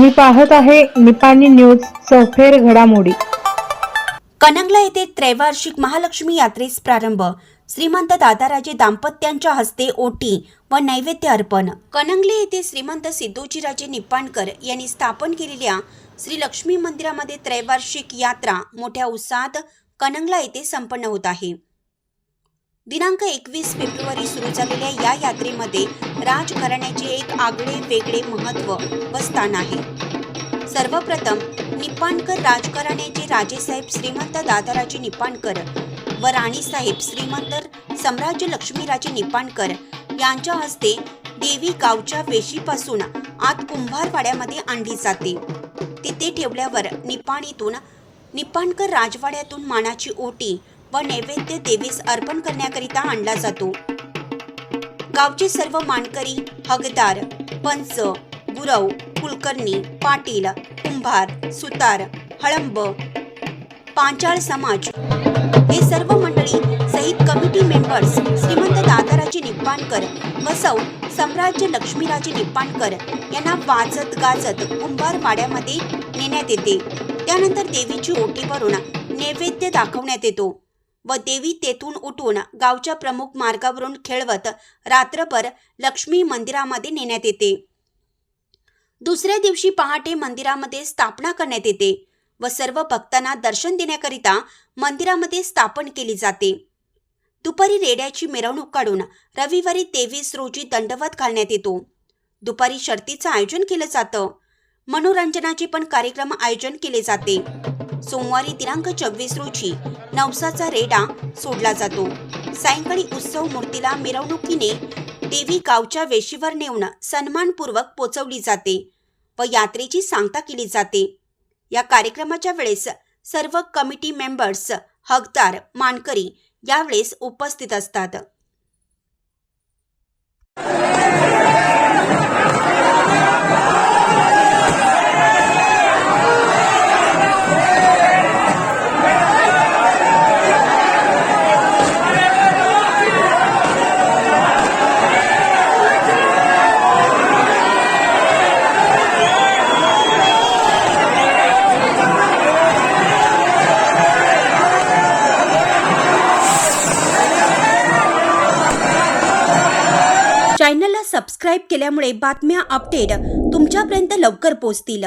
तुम्ही पाहत आहे निपाणी न्यूज सफेर घडामोडी। कणंगला येथे त्रैवार्षिक महालक्ष्मी यात्रेस प्रारंभ। श्रीमंत दादाराजे दाम्पत्यांच्या हस्ते ओटी व नैवेद्य अर्पण। कणंगले येथे श्रीमंत सिद्धोजीराजे निप्पाणकर यांनी स्थापन केलेल्या श्री लक्ष्मी मंदिरामध्ये त्रैवार्षिक यात्रा मोठ्या उत्साहात कणंगला येथे संपन्न होत आहे। दिनांक 21 फेब्रुवारी सुरू झालेल्या या यात्रेमध्ये राजघराण्याचे एक आगळे वेगळे महत्त्व व स्थान आहे। सर्वप्रथम निप्पाणकर राजघराण्याचे राजेसाहेब श्रीमंत दादाराजे निप्पाणकर व राणीसाहेब श्रीमंत सम्राज्य लक्ष्मीराजे निप्पाणकर यांच्या हस्ते देवी गावच्या वेशीपासून आत कुंभारवाड्यामध्ये आणली जाते। तिथे ठेवल्यावर निप्पाणीतून निप्पाणकर राजवाड्यातून मानाची ओटी व नैवेद्य देवीस अर्पण करण्याकरिता आणला जातो। गावचे सर्व मानकरी, हगदार, पंच, गुरव, कुलकर्णी, पाटील, कुंभार, सुतार, हळंब, पांचाळ समाज हे सर्व मंडळी सहित कमिटी मेंबर्स श्रीमंत दादाराजे निप्पाणकर व सौ सम्राज्य लक्ष्मीराजे निप्पाणकर यांना वाजत गाजत कुंभारवाड्यामध्ये नेण्यात येते। त्यानंतर देवीची ओटी भरून नैवेद्य दाखवण्यात येतो व देवी तेथून उठून गावच्या प्रमुख मार्गावरून खेळवत रात्रभर लक्ष्मी मंदिरामध्ये नेण्यात येते। दुसऱ्या दिवशी पहाटे मंदिरामध्ये स्थापना करण्यात येते व सर्व भक्तांना दर्शन देण्याकरिता मंदिरामध्ये स्थापन केली जाते। दुपारी रेड्याची मिरवणूक काढून रविवारी 23 रोजी दंडवत घालण्यात येतो। दुपारी शर्तीचं आयोजन केलं जातं। मनोरंजनाचे पण कार्यक्रम आयोजन केले जाते। सोमवारी दिनांक 24 रोजी नवसाचा रेडा सोडला जातो। सायंकाळी उत्सव मूर्तीला मिरवणुकीने देवी गावच्या वेशीवर नेऊन सन्मानपूर्वक पोचवली जाते व यात्रेची सांगता केली जाते। या कार्यक्रमाच्या वेळेस सर्व कमिटी मेंबर्स, हकदार, मानकरी यावेळेस उपस्थित असतात। चॅनलला सबस्क्राईब केल्यामुळे बातम्या अपडेट तुमच्यापर्यंत लवकर पोहोचतील।